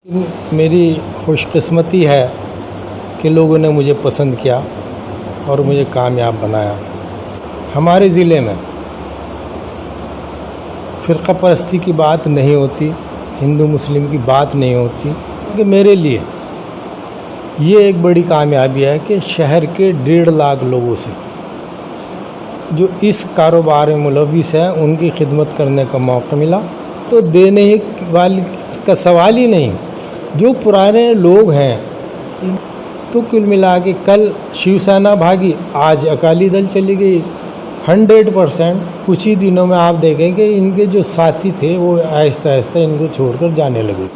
मेरी खुशकिस्मती है कि लोगों ने मुझे पसंद किया और मुझे कामयाब बनाया। हमारे ज़िले में फ़िरक़ा परस्ती की बात नहीं होती, हिंदू मुस्लिम की बात नहीं होती, क्योंकि मेरे लिए ये एक बड़ी कामयाबी है कि शहर के 1.5 लाख लोगों से जो इस कारोबार में मुलव्विस हैं उनकी खिदमत करने का मौका मिला। तो देने वाली का सवाल ही नहीं, जो पुराने लोग हैं तो कुल मिला के कल शिवसेना भागी, आज अकाली दल चली गई 100%। कुछ ही दिनों में आप देखेंगे इनके जो साथी थे वो आहिस्ता आहिस्ता इनको छोड़कर जाने लगे।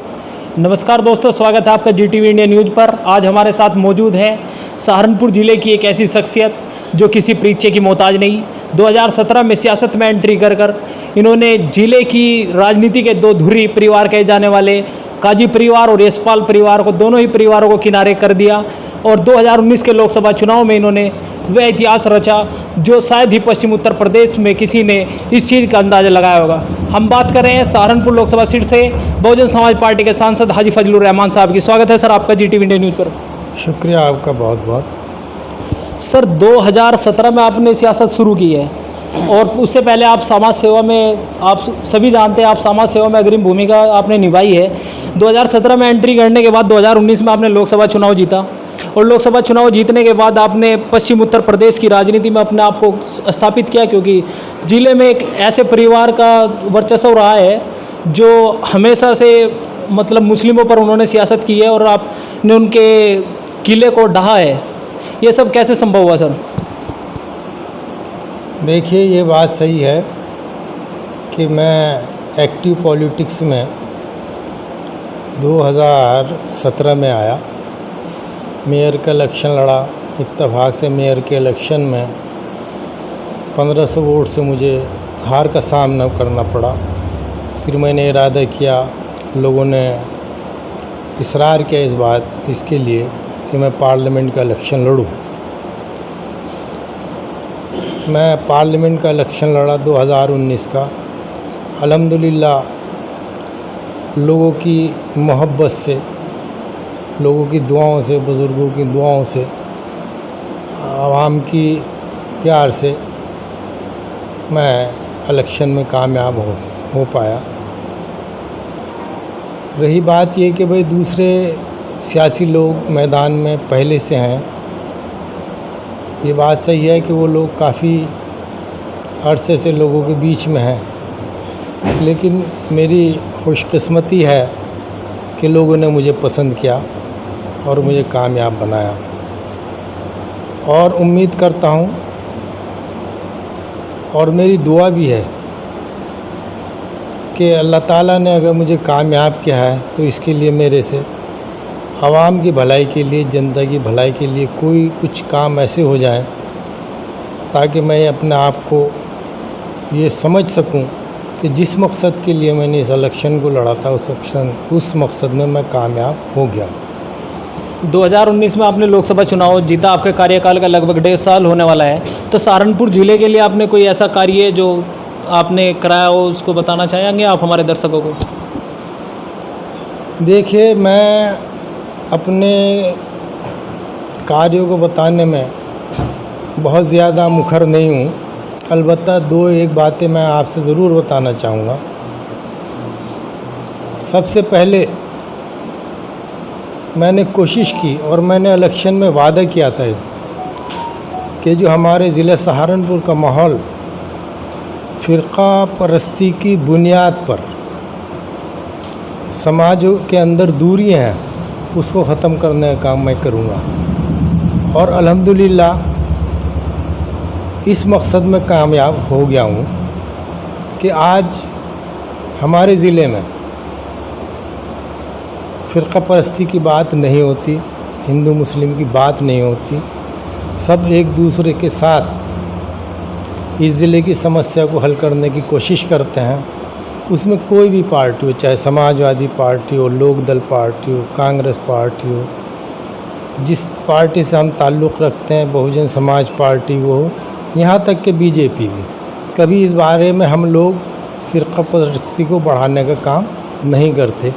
नमस्कार दोस्तों, स्वागत है आपका जीटीवी इंडिया न्यूज़ पर। आज हमारे साथ मौजूद है सहारनपुर ज़िले की एक ऐसी शख्सियत जो किसी परिचय की मोहताज नहीं। 2017 में सियासत में एंट्री कर इन्होंने ज़िले की राजनीति के दो धुरी परिवार कहे जाने वाले काजी परिवार और यशपाल परिवार को, दोनों ही परिवारों को किनारे कर दिया और 2019 के लोकसभा चुनाव में इन्होंने वह इतिहास रचा जो शायद ही पश्चिम उत्तर प्रदेश में किसी ने इस चीज़ का अंदाज़ा लगाया होगा। हम बात कर रहे हैं सहारनपुर लोकसभा सीट से बहुजन समाज पार्टी के सांसद हाजी फजलुर रहमान साहब की। स्वागत है सर आपका जीटीवी इंडिया न्यूज़ पर। शुक्रिया आपका बहुत बहुत। सर 2017 में आपने सियासत शुरू की है और उससे पहले आप समाज सेवा में, आप सभी जानते हैं, आप समाज सेवा में अग्रिम भूमिका आपने निभाई है। 2017 में एंट्री करने के बाद 2019 में आपने लोकसभा चुनाव जीता और लोकसभा चुनाव जीतने के बाद आपने पश्चिम उत्तर प्रदेश की राजनीति में अपने आप को स्थापित किया, क्योंकि ज़िले में एक ऐसे परिवार का वर्चस्व रहा है जो हमेशा से मतलब मुस्लिमों पर उन्होंने सियासत की है और आपने उनके किले को ढहा है। ये सब कैसे संभव हुआ सर? देखिए, ये बात सही है कि मैं एक्टिव पॉलिटिक्स में 2017 में आया, मेयर का इलेक्शन लड़ा। इत्तेफाक से मेयर के इलेक्शन में 1500 वोट से मुझे हार का सामना करना पड़ा। फिर मैंने इरादा किया, लोगों ने इसरार किया इसके लिए कि मैं पार्लियामेंट का इलेक्शन लड़ूं। मैं पार्लियामेंट का इलेक्शन लड़ा 2019 का। अल्हम्दुलिल्लाह लोगों की मोहब्बत से, लोगों की दुआओं से, बुज़ुर्गों की दुआओं से, आवाम की प्यार से मैं इलेक्शन में कामयाब हो पाया। रही बात ये कि भाई दूसरे सियासी लोग मैदान में पहले से हैं, ये बात सही है कि वो लोग काफ़ी अरसे से लोगों के बीच में हैं, लेकिन मेरी खुशकिस्मती है कि लोगों ने मुझे पसंद किया और मुझे कामयाब बनाया। और उम्मीद करता हूँ और मेरी दुआ भी है कि अल्लाह ताला ने अगर मुझे कामयाब किया है तो इसके लिए मेरे से आवाम की भलाई के लिए, जनता की भलाई के लिए कोई कुछ काम ऐसे हो जाए ताकि मैं अपने आप को ये समझ सकूं कि जिस मकसद के लिए मैंने इस इलेक्शन को लड़ा था उस मकसद में मैं कामयाब हो गया। 2019 में आपने लोकसभा चुनाव जीता, आपके कार्यकाल का लगभग 1.5 साल होने वाला है। तो सहारनपुर ज़िले के लिए आपने कोई ऐसा कार्य जो आपने कराया हो उसको बताना चाहेंगे आप हमारे दर्शकों को? देखिए, मैं अपने कार्यों को बताने में बहुत ज़्यादा मुखर नहीं हूँ। अलबत्ता 2-1 बातें मैं आपसे ज़रूर बताना चाहूँगा। सबसे पहले मैंने कोशिश की और मैंने इलेक्शन में वादा किया था कि जो हमारे ज़िले सहारनपुर का माहौल फ़िरक़ा परस्ती की बुनियाद पर समाजों के अंदर दूरियां हैं उसको ख़त्म करने का काम मैं करूँगा। और अल्हम्दुलिल्लाह इस मकसद में कामयाब हो गया हूँ कि आज हमारे ज़िले में फ़िरक़ा परस्ती की बात नहीं होती, हिंदू मुस्लिम की बात नहीं होती। सब एक दूसरे के साथ इस ज़िले की समस्या को हल करने की कोशिश करते हैं। उसमें कोई भी पार्टी हो, चाहे समाजवादी पार्टी हो, लोकदल पार्टी हो, कांग्रेस पार्टी हो, जिस पार्टी से हम ताल्लुक़ रखते हैं, बहुजन समाज पार्टी वो हो, यहाँ तक कि बीजेपी भी, कभी इस बारे में हम लोग फ़िरक़ा परस्ती को बढ़ाने का काम नहीं करते।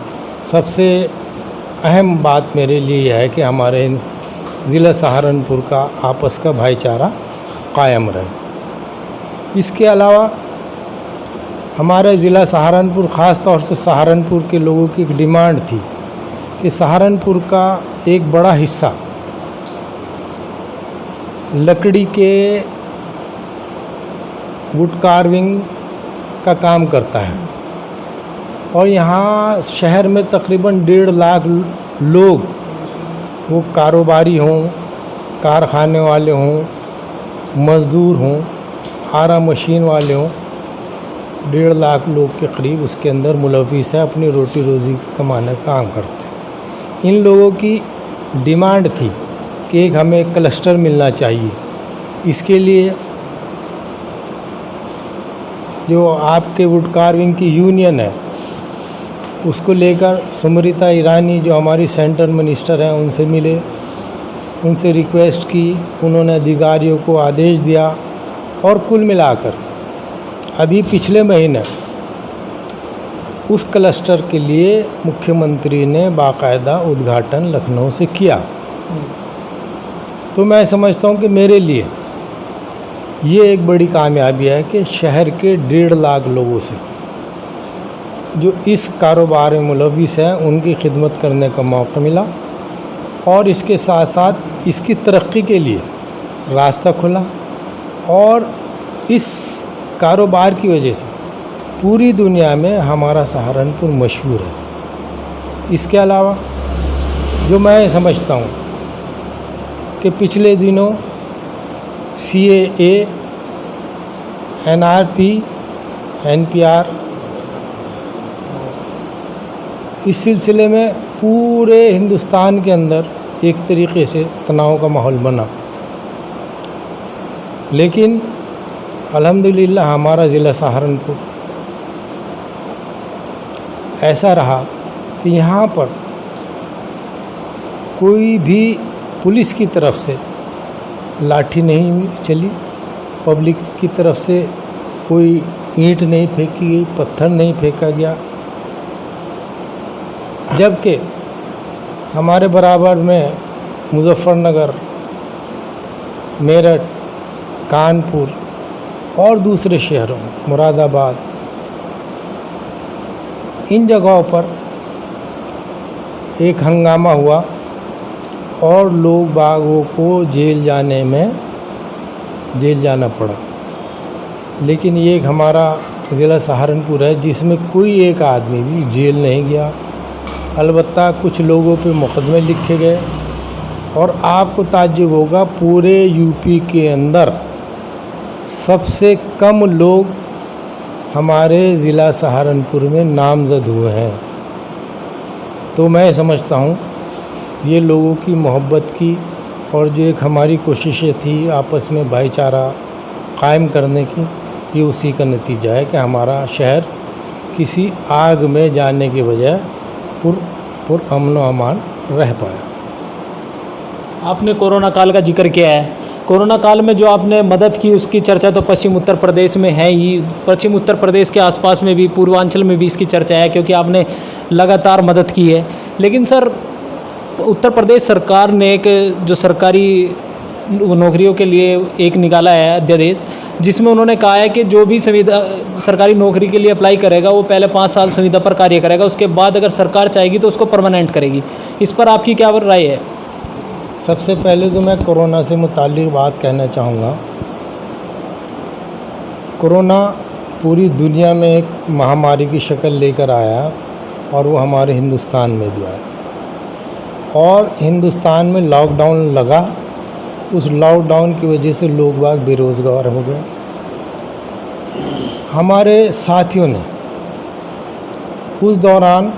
सबसे अहम बात मेरे लिए यह है कि हमारे ज़िला सहारनपुर का आपस का भाईचारा कायम रहे। इसके अलावा हमारे ज़िला सहारनपुर, ख़ास तौर से सहारनपुर के लोगों की एक डिमांड थी कि सहारनपुर का एक बड़ा हिस्सा लकड़ी के वुड कार्विंग का काम करता है और यहाँ शहर में तकरीबन 1.5 लाख लोग, वो कारोबारी हों, कारखाने वाले हों, मज़दूर हों, आरा मशीन वाले हों, 1.5 लाख लोग के करीब उसके अंदर मुलविस है, अपनी रोटी रोज़ी कमाने का काम करते हैं। इन लोगों की डिमांड थी कि एक हमें क्लस्टर मिलना चाहिए। इसके लिए जो आपके वुड कार्विंग की यूनियन है उसको लेकर सुमृता ईरानी जो हमारी सेंटर मिनिस्टर हैं उनसे मिले, उनसे रिक्वेस्ट की, उन्होंने अधिकारियों को आदेश दिया और कुल मिलाकर अभी पिछले महीने उस क्लस्टर के लिए मुख्यमंत्री ने बाकायदा उद्घाटन लखनऊ से किया। तो मैं समझता हूँ कि मेरे लिए ये एक बड़ी कामयाबी है कि शहर के 1.5 लाख लोगों से जो इस कारोबार में मुलविस हैं उनकी खिदमत करने का मौका मिला और इसके साथ साथ इसकी तरक्की के लिए रास्ता खुला और इस कारोबार की वजह से पूरी दुनिया में हमारा सहारनपुर मशहूर है। इसके अलावा जो मैं समझता हूँ कि पिछले दिनों CAA, NRP, NPR इस सिलसिले में पूरे हिंदुस्तान के अंदर एक तरीके से तनाव का माहौल बना, लेकिन अल्हम्दुलिल्लाह हमारा ज़िला सहारनपुर ऐसा रहा कि यहाँ पर कोई भी पुलिस की तरफ से लाठी नहीं चली, पब्लिक की तरफ से कोई ईंट नहीं फेंकी गई, पत्थर नहीं फेंका गया, जबकि हमारे बराबर में मुजफ्फरनगर, मेरठ, कानपुर और दूसरे शहरों, मुरादाबाद, इन जगहों पर एक हंगामा हुआ और लोग बागों को जेल जाना पड़ा। लेकिन ये एक हमारा ज़िला सहारनपुर है जिसमें कोई एक आदमी भी जेल नहीं गया। अलबत्ता कुछ लोगों पे मुकदमे लिखे गए और आपको ताज्जुब होगा पूरे यूपी के अंदर सबसे कम लोग हमारे ज़िला सहारनपुर में नामज़द हुए हैं। तो मैं समझता हूँ ये लोगों की मोहब्बत की और जो एक हमारी कोशिशें थी आपस में भाईचारा कायम करने की, ये उसी का नतीजा है कि हमारा शहर किसी आग में जाने के बजाय पुर अमन व अमान रह पाया। आपने कोरोना काल का जिक्र किया है। कोरोना काल में जो आपने मदद की उसकी चर्चा तो पश्चिम उत्तर प्रदेश में है ही, पश्चिम उत्तर प्रदेश के आसपास में भी, पूर्वांचल में भी इसकी चर्चा है क्योंकि आपने लगातार मदद की है। लेकिन सर, उत्तर प्रदेश सरकार ने एक जो सरकारी नौकरियों के लिए एक निकाला है अध्यादेश, जिसमें उन्होंने कहा है कि जो भी संविदा सरकारी नौकरी के लिए अप्लाई करेगा वो पहले 5 साल संविदा पर कार्य करेगा, उसके बाद अगर सरकार चाहेगी तो उसको परमानेंट करेगी। इस पर आपकी क्या राय है? सबसे पहले तो मैं कोरोना से मुताल्लिक़ बात कहना चाहूँगा। कोरोना पूरी दुनिया में एक महामारी की शक्ल लेकर आया और वो हमारे हिंदुस्तान में भी आया और हिंदुस्तान में लॉकडाउन लगा। उस लॉकडाउन की वजह से लोग बाग बेरोज़गार हो गए। हमारे साथियों ने उस दौरान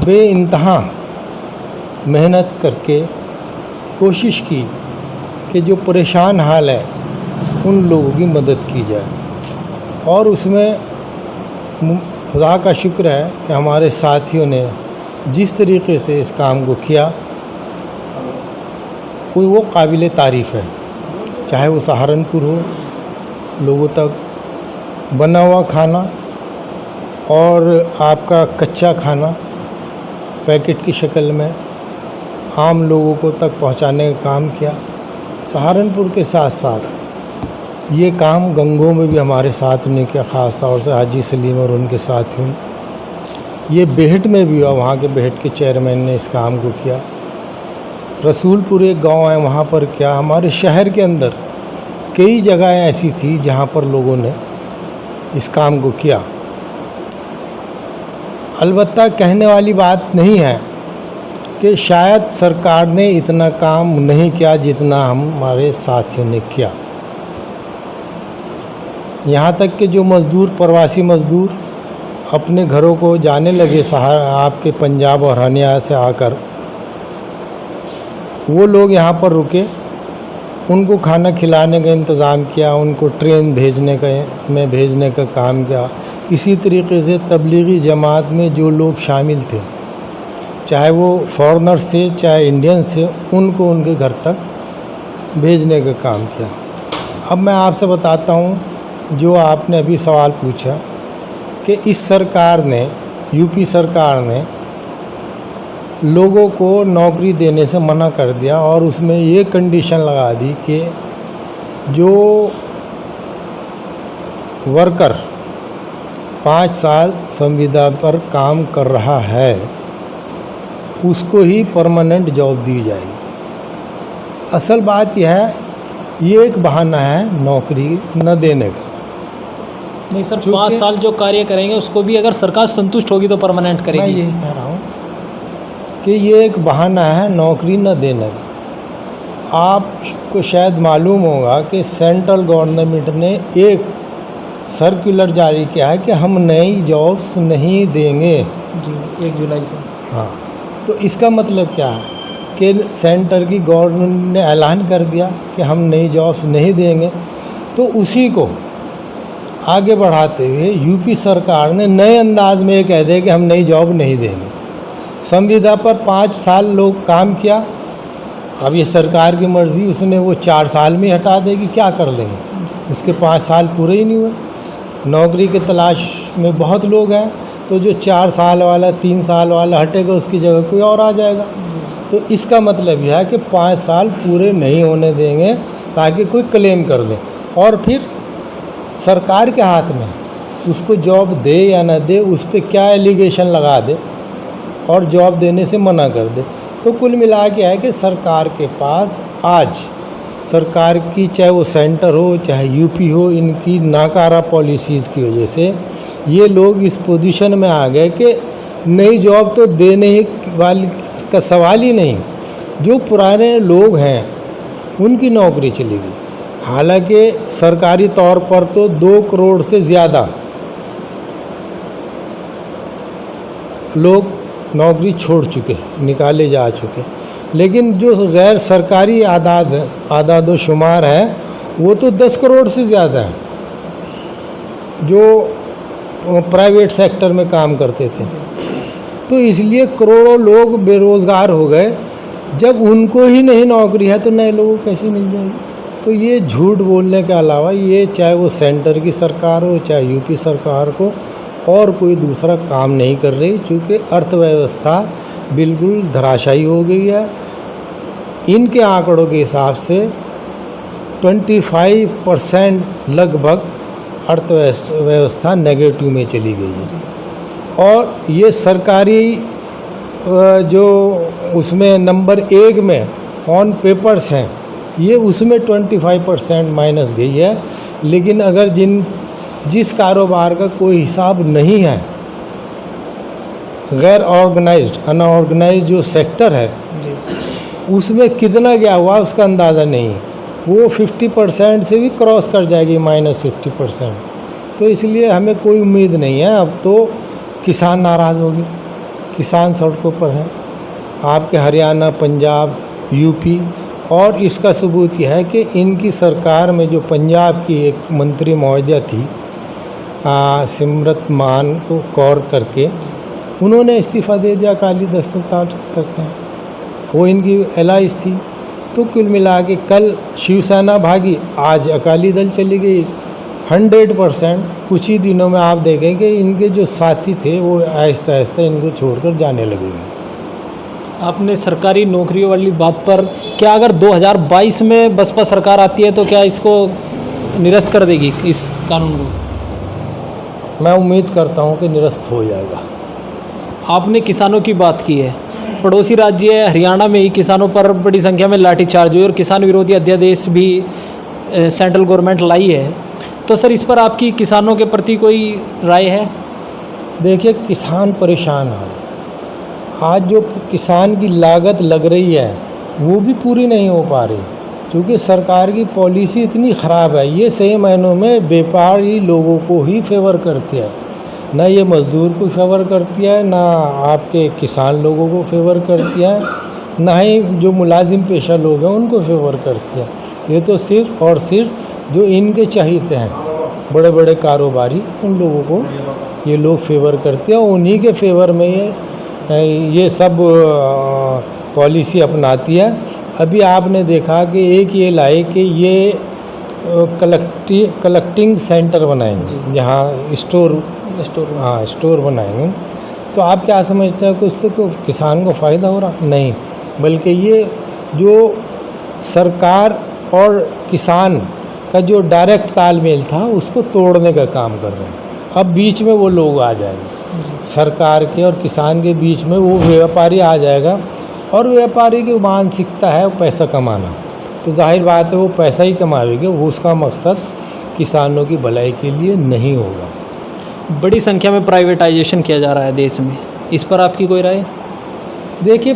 बेइंतहा मेहनत करके कोशिश की कि जो परेशान हाल है उन लोगों की मदद की जाए और उसमें खुदा का शुक्र है कि हमारे साथियों ने जिस तरीके से इस काम को किया वो काबिल तारीफ़ है। चाहे वो सहारनपुर हो, लोगों तक बना हुआ खाना और आपका कच्चा खाना पैकेट की शक्ल में आम लोगों को तक पहुंचाने का काम किया। सहारनपुर के साथ साथ ये काम गंगों में भी हमारे साथ ने किया, ख़ास तौर से हाजी सलीम और उनके साथियों। ये बेहट में भी हुआ, वहाँ के बेहट के चेयरमैन ने इस काम को किया। रसूलपुर एक गांव है, वहाँ पर क्या हमारे शहर के अंदर कई जगहें ऐसी थी जहाँ पर लोगों ने इस काम को किया। अलबत्ता कहने वाली बात नहीं है कि शायद सरकार ने इतना काम नहीं किया जितना हमारे साथियों ने किया। यहाँ तक कि जो मज़दूर, प्रवासी मज़दूर अपने घरों को जाने लगे आपके पंजाब और हरियाणा से आकर, वो लोग यहाँ पर रुके, उनको खाना खिलाने का इंतज़ाम किया, उनको ट्रेन भेजने का काम किया। इसी तरीके से तबलीगी जमात में जो लोग शामिल थे, चाहे वो फॉरेनर्स थे चाहे इंडियंस थे, उनको उनके घर तक भेजने का काम किया। अब मैं आपसे बताता हूँ जो आपने अभी सवाल पूछा कि इस सरकार ने, यूपी सरकार ने लोगों को नौकरी देने से मना कर दिया और उसमें ये कंडीशन लगा दी कि जो वर्कर 5 साल संविदा पर काम कर रहा है उसको ही परमानेंट जॉब दी जाएगी। असल बात यह है, ये एक बहाना है नौकरी न देने का। नहीं सर, 5 साल जो कार्य करेंगे उसको भी अगर सरकार संतुष्ट होगी तो परमानेंट करेगी। मैं यही कह रहा हूँ कि ये एक बहाना है नौकरी न देने का। आपको शायद मालूम होगा कि सेंट्रल गवर्नमेंट ने एक सर्कुलर जारी किया है कि हम नई जॉब्स नहीं देंगे जी 1 जुलाई से। हाँ, तो इसका मतलब क्या है कि सेंटर की गवर्नमेंट ने ऐलान कर दिया कि हम नई जॉब्स नहीं देंगे, तो उसी को आगे बढ़ाते हुए यूपी सरकार ने नए अंदाज में ये कह दिया कि हम नई जॉब नहीं देंगे। संविदा पर 5 साल लोग काम किया, अब ये सरकार की मर्ज़ी, उसने वो 4 साल में हटा देगी, क्या कर लेंगे, उसके 5 साल पूरे ही नहीं हुए। नौकरी की तलाश में बहुत लोग हैं, तो जो 4 साल वाला 3 साल वाला हटेगा उसकी जगह कोई और आ जाएगा। तो इसका मतलब यह है कि 5 साल पूरे नहीं होने देंगे ताकि कोई क्लेम कर ले और फिर सरकार के हाथ में उसको जॉब दे या ना दे, उस पर क्या एलिगेशन लगा दे और जॉब देने से मना कर दे। तो कुल मिला के है कि सरकार के पास आज, सरकार की चाहे वो सेंटर हो चाहे यूपी हो, इनकी नाकारा पॉलिसीज़ की वजह से ये लोग इस पोजीशन में आ गए कि नई जॉब तो देने वाली का सवाल ही नहीं, जो पुराने लोग हैं उनकी नौकरी चली गई। हालांकि सरकारी तौर पर तो 2 करोड़ से ज़्यादा लोग नौकरी छोड़ चुके, निकाले जा चुके, लेकिन जो गैर सरकारी आदाद शुमार है वो तो 10 करोड़ से ज़्यादा है जो प्राइवेट सेक्टर में काम करते थे। तो इसलिए करोड़ों लोग बेरोज़गार हो गए। जब उनको ही नहीं नौकरी है तो नए लोगों को कैसे मिल जाएगी। तो ये झूठ बोलने के अलावा ये चाहे वो सेंटर की सरकार हो चाहे यूपी सरकार को और कोई दूसरा काम नहीं कर रही, क्योंकि अर्थव्यवस्था बिल्कुल धराशायी हो गई है। इनके आंकड़ों के हिसाब से 25% लगभग अर्थव्यवस्था नेगेटिव में चली गई है। और ये सरकारी जो उसमें नंबर 1 में ऑन पेपर्स हैं, ये उसमें 25% माइनस गई है। लेकिन अगर जिस कारोबार का कोई हिसाब नहीं है, गैर ऑर्गेनाइज्ड अनऑर्गेनाइज्ड जो सेक्टर है उसमें कितना गया हुआ उसका अंदाज़ा नहीं है। वो 50% से भी क्रॉस कर जाएगी, -50%। तो इसलिए हमें कोई उम्मीद नहीं है। अब तो किसान नाराज़ हो गए, किसान सड़कों पर हैं, आपके हरियाणा, पंजाब, यूपी। और इसका सबूत यह है कि इनकी सरकार में जो पंजाब की एक मंत्री महोदया थी, सिमरत मान को कौर करके, उन्होंने इस्तीफ़ा दे दिया अकाली दल तक में, वो इनकी एलाइज थी। तो कुल मिला के कल शिवसेना भागी, आज अकाली दल चली गई 100%। कुछ ही दिनों में आप देखें कि इनके जो साथी थे वो आहिस्ता आहिस्ता इनको छोड़कर जाने लगेंगे। आपने सरकारी नौकरियों वाली बात पर, क्या अगर 2022 में बसपा सरकार आती है तो क्या इसको निरस्त कर देगी, इस कानून को? मैं उम्मीद करता हूँ कि निरस्त हो जाएगा। आपने किसानों की बात की है, पड़ोसी राज्य हरियाणा में ही किसानों पर बड़ी संख्या में लाठीचार्ज हुई और किसान विरोधी अध्यादेश भी सेंट्रल गवर्नमेंट लाई है। तो सर, इस पर आपकी किसानों के प्रति कोई राय है? देखिए, किसान परेशान है। आज जो किसान की लागत लग रही है वो भी पूरी नहीं हो पा रही, क्योंकि सरकार की पॉलिसी इतनी ख़राब है। ये सही मायनों में व्यापारी लोगों को ही फेवर करती है, ना ये मज़दूर को फेवर करती है, ना आपके किसान लोगों को फेवर करती है, ना ही जो मुलाजिम पेशा लोग हैं उनको फेवर करती है। ये तो सिर्फ़ और सिर्फ जो इनके चाहते हैं, बड़े बड़े कारोबारी, उन लोगों को ये लोग फेवर करते हैं। उन्हीं के फेवर में ये सब पॉलिसी अपनाती है। अभी आपने देखा कि एक ये लाए कि ये कलेक्टिंग सेंटर बनाएंगे, जहाँ स्टोर बनाएंगे। तो आप क्या समझते हैं कि उससे किसान को फ़ायदा हो रहा? नहीं, बल्कि ये जो सरकार और किसान का जो डायरेक्ट तालमेल था उसको तोड़ने का काम कर रहे हैं। अब बीच में वो लोग आ जाएंगे, सरकार के और किसान के बीच में वो व्यापारी आ जाएगा, और व्यापारी की मानसिकता है पैसा कमाना, तो जाहिर बात है वो पैसा ही कमाएंगे, वो उसका मकसद किसानों की भलाई के लिए नहीं होगा। बड़ी संख्या में प्राइवेटाइजेशन किया जा रहा है देश में, इस पर आपकी कोई राय? देखिए,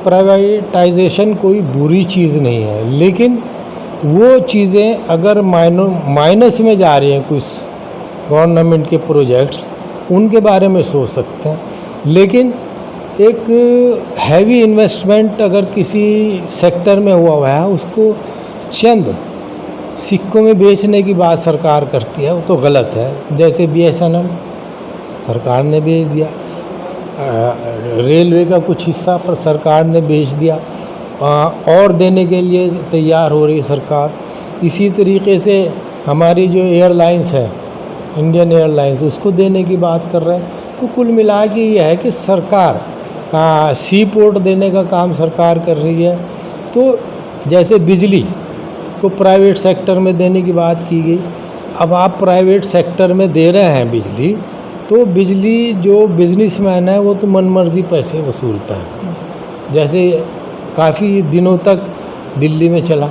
प्राइवेटाइजेशन कोई बुरी चीज़ नहीं है, लेकिन वो चीज़ें अगर माइनस में जा रही हैं, कुछ गवर्नमेंट के प्रोजेक्ट्स, उनके बारे में सोच सकते हैं। लेकिन एक हैवी इन्वेस्टमेंट अगर किसी सेक्टर में हुआ है, उसको चंद सिक्कों में बेचने की बात सरकार करती है, वो तो गलत है। जैसे BSNL सरकार ने बेच दिया, रेलवे का कुछ हिस्सा पर सरकार ने बेच दिया, और देने के लिए तैयार हो रही सरकार। इसी तरीके से हमारी जो एयरलाइंस है, इंडियन एयरलाइंस, उसको देने की बात कर रहे हैं। तो कुल मिला के ये है कि सरकार सी पोर्ट देने का काम सरकार कर रही है। तो जैसे बिजली को प्राइवेट सेक्टर में देने की बात की गई, अब आप प्राइवेट सेक्टर में दे रहे हैं बिजली, तो बिजली जो बिजनेसमैन है वो तो मनमर्जी पैसे वसूलता है। जैसे काफ़ी दिनों तक दिल्ली में चला,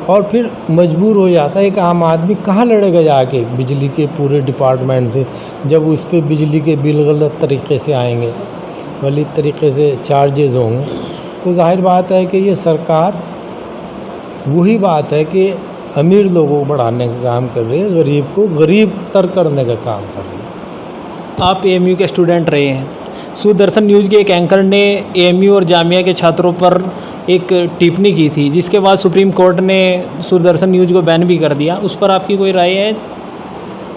और फिर मजबूर हो जाता है। एक आम आदमी कहाँ लड़ेगा जाके बिजली के पूरे डिपार्टमेंट से, जब उस पर बिजली के बिल गलत तरीके से आएंगे, गलत तरीके से चार्जेस होंगे। तो जाहिर बात है कि ये सरकार वही बात है कि अमीर लोगों को बढ़ाने का काम कर रही है, गरीब को गरीब तर करने का काम कर रही है। आप AMU के स्टूडेंट रहे हैं। सुदर्शन न्यूज़ के एक एंकर ने AMU और जामिया के छात्रों पर एक टिप्पणी की थी, जिसके बाद सुप्रीम कोर्ट ने सुदर्शन न्यूज़ को बैन भी कर दिया। उस पर आपकी कोई राय है?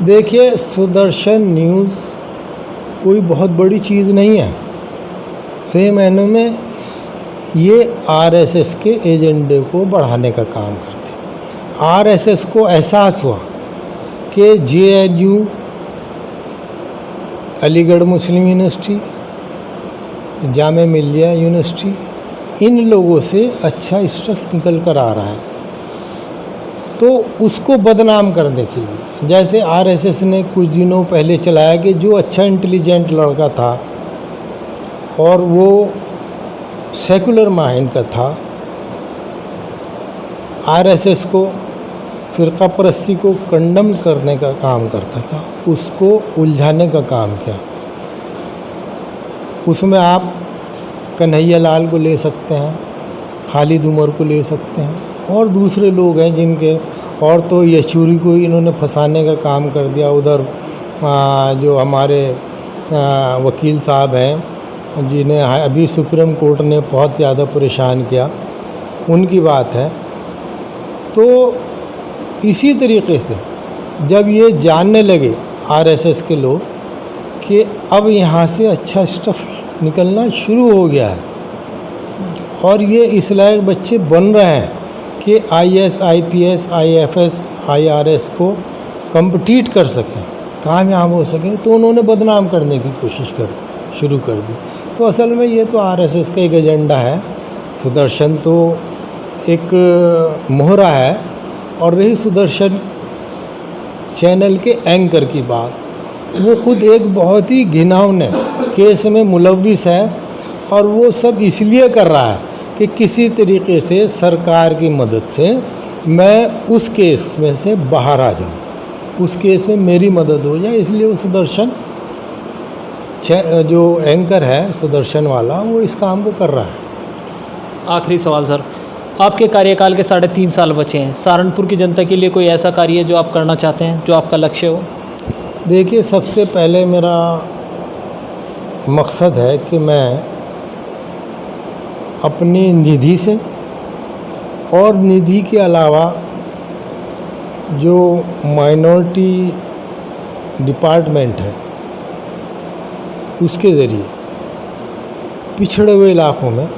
देखिए, सुदर्शन न्यूज़ कोई बहुत बड़ी चीज़ नहीं है। सही मायनों में ये RSS के एजेंडे को बढ़ाने का काम करते हैं। RSS को एहसास हुआ कि JNU, अलीगढ़ मुस्लिम यूनिवर्सिटी, जामिया मिलिया यूनिवर्सिटी, इन लोगों से अच्छा स्टफ निकल कर आ रहा है, तो उसको बदनाम करने के लिए, जैसे RSS ने कुछ दिनों पहले चलाया कि जो अच्छा इंटेलिजेंट लड़का था और वो सेकुलर माइंड का था, RSS को फ़िरका परस्ती को कंडम करने का काम करता था, उसको उलझाने का काम किया। उसमें आप कन्हैया लाल को ले सकते हैं, खालिद उमर को ले सकते हैं, और दूसरे लोग हैं जिनके, और तो येचूरी को इन्होंने फंसाने का काम कर दिया। उधर जो हमारे वकील साहब हैं जिन्हें अभी सुप्रीम कोर्ट ने बहुत ज़्यादा परेशान किया, उनकी बात है। तो इसी तरीके से जब ये जानने लगे RSS के लोग कि अब यहाँ से अच्छा स्टफ निकलना शुरू हो गया है, और ये इस लायक बच्चे बन रहे हैं कि IAS, IPS, IFS, IRS को कम्पीट कर सकें, कामयाब हो सकें, तो उन्होंने बदनाम करने की कोशिश शुरू कर दी। तो असल में ये तो आरएसएस का एक एजेंडा है। सुदर्शन तो एक मोहरा है। और रही सुदर्शन चैनल के एंकर की बात, वो खुद एक बहुत ही घिनौने केस में मुलव्विस है और वो सब इसलिए कर रहा है कि किसी तरीके से सरकार की मदद से मैं उस केस में से बाहर आ जाऊँ, उस केस में मेरी मदद हो जाए, इसलिए वो सुदर्शन जो एंकर है सुदर्शन वाला, वो इस काम को कर रहा है। आखिरी सवाल सर, आपके कार्यकाल के 3.5 साल बचे हैं, सहारनपुर की जनता के लिए कोई ऐसा कार्य जो आप करना चाहते हैं, जो आपका लक्ष्य हो? देखिए, सबसे पहले मेरा मकसद है कि मैं अपनी निधि से और निधि के अलावा जो माइनॉरिटी डिपार्टमेंट है उसके ज़रिए पिछड़े हुए इलाक़ों में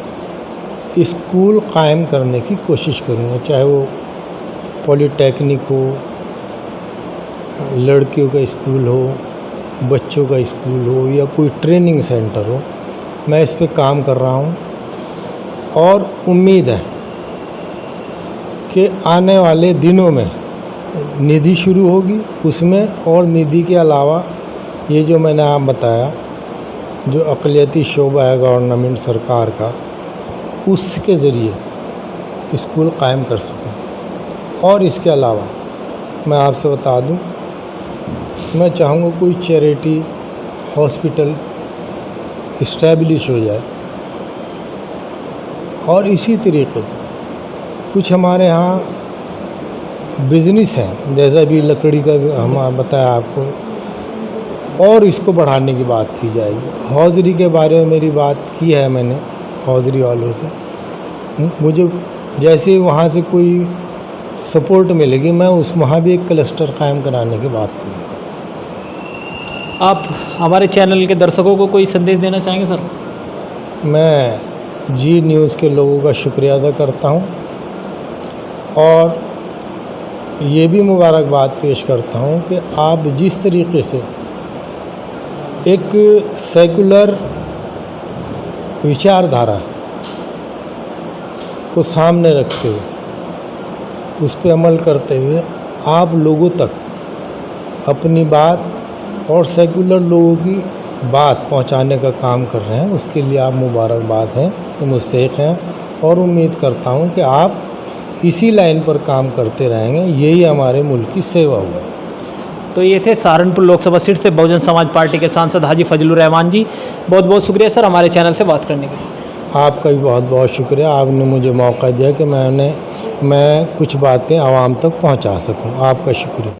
स्कूल कायम करने की कोशिश करूँगा, चाहे वो पॉलिटेक्निक हो, लड़कियों का स्कूल हो, बच्चों का स्कूल हो या कोई ट्रेनिंग सेंटर हो। मैं इस पे काम कर रहा हूँ और उम्मीद है कि आने वाले दिनों में निधि शुरू होगी उसमें, और निधि के अलावा ये जो मैंने आप बताया जो अक़लियती शोबा है गवर्नमेंट सरकार का, उसके ज़रिए स्कूल कायम कर सकूँ। और इसके अलावा मैं आपसे बता दूं, मैं चाहूँगा कोई चैरिटी हॉस्पिटल इस्टेब्लिश हो जाए। और इसी तरीके कुछ हमारे यहाँ बिज़नेस हैं, जैसा भी लकड़ी का हम बताया आपको, और इसको बढ़ाने की बात की जाएगी। हौजरी के बारे में मेरी बात की है मैंने हौजरी वालों से, मुझे जैसे वहाँ से कोई सपोर्ट मिलेगी मैं वहाँ भी एक क्लस्टर कायम कराने की बात करूँगा। आप हमारे चैनल के दर्शकों को कोई संदेश देना चाहेंगे सर? मैं जी न्यूज़ के लोगों का शुक्रिया अदा करता हूँ और ये भी मुबारकबाद पेश करता हूँ कि आप जिस तरीके से एक सेकुलर विचारधारा को सामने रखते हुए उस पर अमल करते हुए आप लोगों तक अपनी बात और सेकुलर लोगों की बात पहुंचाने का काम कर रहे हैं, उसके लिए आप मुबारकबाद हैं कि मुस्तहिक हैं। और उम्मीद करता हूं कि आप इसी लाइन पर काम करते रहेंगे, यही हमारे मुल्क की सेवा होगी। तो ये थे सहारनपुर लोकसभा सीट से बहुजन समाज पार्टी के सांसद हाजी फजलुर रहमान जी। बहुत बहुत शुक्रिया सर हमारे चैनल से बात करने के लिए। आपका भी बहुत बहुत शुक्रिया, आपने मुझे मौका दिया कि मैं कुछ बातें आवाम तक पहुंचा सकूं। आपका शुक्रिया।